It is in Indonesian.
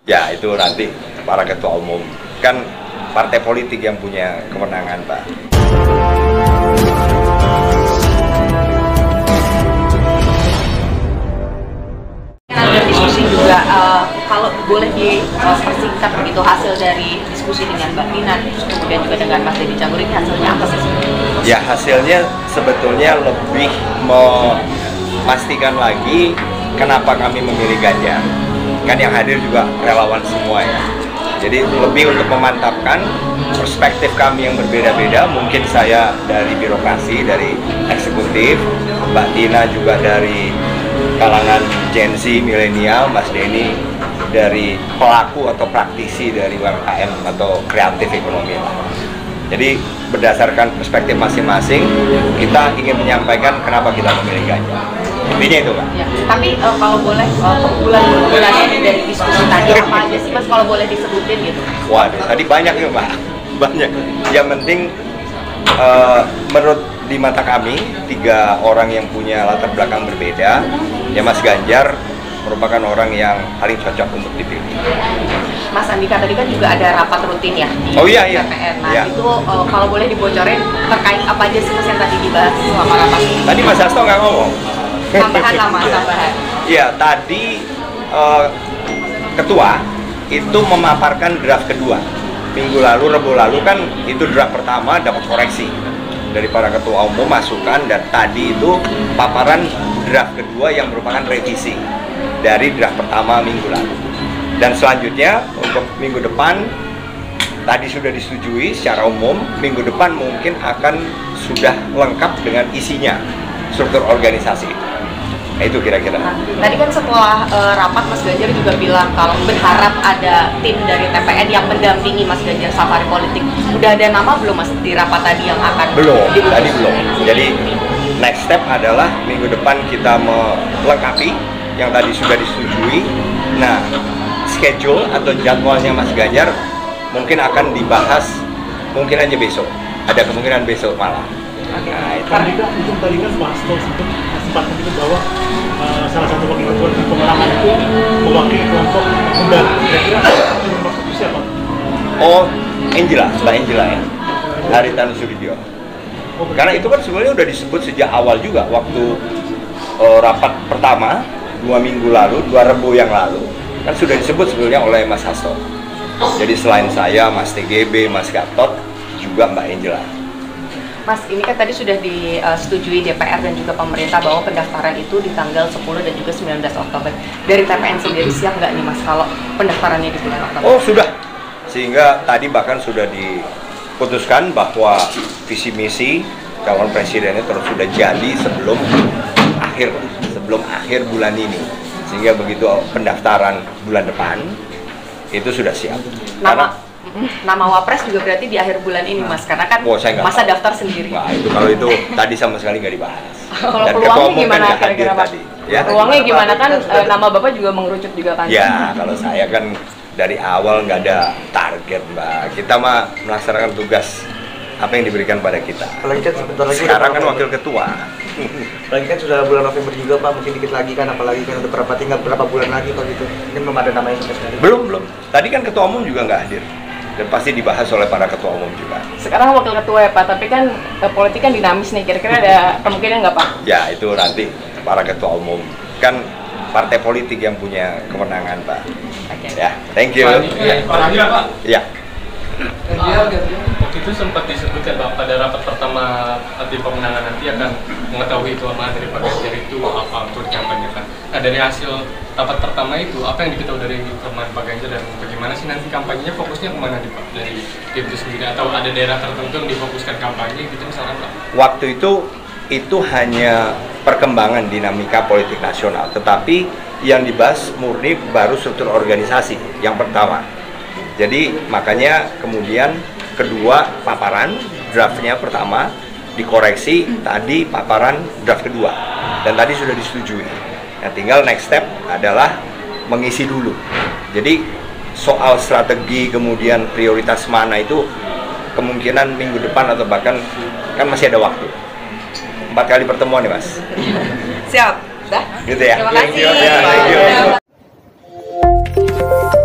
Ya, itu nanti para ketua umum. Kan partai politik yang punya kewenangan, Pak. Ada diskusi juga, kalau boleh dipersingkat begitu hasil dari diskusi dengan Mbak Tina, kemudian juga dengan Mas Deddy Cagur, ini hasilnya apa sih? Ya, hasilnya sebetulnya lebih memastikan lagi kenapa kami memilih Ganjar. Kan yang hadir juga relawan semua ya. Jadi lebih untuk memantapkan perspektif kami yang berbeda-beda. Mungkin saya dari birokrasi, dari eksekutif, Mbak Tina juga dari kalangan Gen Z, milenial, Mas Denny dari pelaku atau praktisi dari UMKM atau kreatif ekonomi. Jadi berdasarkan perspektif masing-masing, kita ingin menyampaikan kenapa kita memilih Ganjar. Intinya itu, Pak. Ya, tapi kalau boleh bulan-bulannya dari diskusi tadi apa aja sih, Mas, kalau boleh disebutin gitu? Waduh, tadi banyak ya, Pak. Banyak. Yang penting menurut di mata kami, 3 orang yang punya latar belakang berbeda, ya Mas Ganjar merupakan orang yang paling cocok untuk dipilih. Mas Andika tadi kan juga ada rapat rutin ya di DPR. Nah, itu kalau boleh dibocorin terkait apa aja sih, Mas, yang tadi dibahas selama rapat ini? Tadi Mas Hasto nggak ngomong. Tambahan lah, Mas, tambahan. Iya, tadi ketua itu memaparkan draft kedua. Minggu lalu, Rabu lalu kan itu draft pertama dapat koreksi dari para ketua umum, masukan, dan tadi itu paparan draft kedua yang merupakan revisi dari draft pertama minggu lalu. Dan selanjutnya untuk minggu depan tadi sudah disetujui secara umum, minggu depan mungkin akan sudah lengkap dengan isinya, struktur organisasi. Nah, itu kira-kira. Nah, tadi kan setelah rapat Mas Ganjar juga bilang kalau berharap ada tim dari TPN yang mendampingi Mas Ganjar safari politik. Udah ada nama belum, Mas, di rapat tadi yang akan Belum, tadi belum. Jadi next step adalah minggu depan kita melengkapi yang tadi sudah disetujui. Nah, schedule atau jadwalnya Mas Ganjar mungkin akan dibahas mungkin aja besok. Ada kemungkinan besok malam. Nah, itu. Itu tadi kan Mas Hasto sempat menyebut bahwa salah satu wakil ketua di pemenangan itu mewakili kelompok muda. Kira-kira itu maksudnya siapa? Oh, Angela, Mbak Angela ya, Haritanu Sudibyo. Karena itu kan sebenarnya udah disebut sejak awal juga waktu rapat pertama 2 minggu lalu, 2 Rabu yang lalu, kan sudah disebut sebenarnya oleh Mas Hasto. Jadi selain saya, Mas TGB, Mas Gatot, juga Mbak Angela. Mas, ini kan tadi sudah disetujui DPR dan juga pemerintah bahwa pendaftaran itu di tanggal 10 dan juga 19 Oktober. Dari TPN sendiri siap nggak nih, Mas, kalau pendaftarannya di bulan Oktober? Oh, sudah. Sehingga tadi bahkan sudah diputuskan bahwa visi misi calon presidennya terus sudah jadi sebelum akhir bulan ini. Sehingga begitu pendaftaran bulan depan itu sudah siap. Nama Wapres juga berarti di akhir bulan ini, Mas, karena kan masa daftar sendiri. Nah, itu kalau itu tadi sama sekali nggak dibahas. Kalau peluangnya gimana kira-kira, Pak? Ya? Peluangnya gimana kan nama Bapak juga mengerucut juga kan? Ya, kalau saya kan dari awal nggak ada target, Mbak. Kita mah melaksanakan tugas apa yang diberikan pada kita. Sekarang kan wakil ketua. Lagi kan sudah bulan November juga, Pak, mungkin dikit lagi kan, apalagi kan udah tinggal berapa bulan lagi Pak gitu. Ini belum ada nama yang sama sekali. Belum. Tadi kan ketua umum juga nggak hadir. Dan pasti dibahas oleh para ketua umum juga. Sekarang wakil ketua ya, Pak, tapi kan politik kan dinamis nih, kira-kira ada kemungkinan nggak, Pak? Ya, itu nanti para ketua umum. Kan partai politik yang punya kewenangan, Pak. Oke. Ya, thank you. Pak. Ya. Waktu itu sempat disebutkan Pak pada rapat pertama tim pemenangan nanti akan mengetahui kelemahan dari Pak Ganjar itu apa untuk dikampanyekan. Nah, dari hasil rapat pertama itu apa yang diketahui dari kelemahan Pak Ganjar dan bagaimana sih nanti kampanyenya fokusnya kemana nih Pak dari tim itu sendiri, atau ada daerah tertentu yang difokuskan kampanye gitu misalnya Pak? Waktu itu hanya perkembangan dinamika politik nasional, tetapi yang dibahas murni baru struktur organisasi yang pertama. Jadi makanya kemudian kedua paparan draftnya pertama dikoreksi, tadi paparan draft kedua dan tadi sudah disetujui. Nah, tinggal next step adalah mengisi dulu. Jadi soal strategi kemudian prioritas mana itu kemungkinan minggu depan atau bahkan kan masih ada waktu. 4 kali pertemuan nih, Mas. Siap, dah. Gitu ya. Terima kasih. Thank you.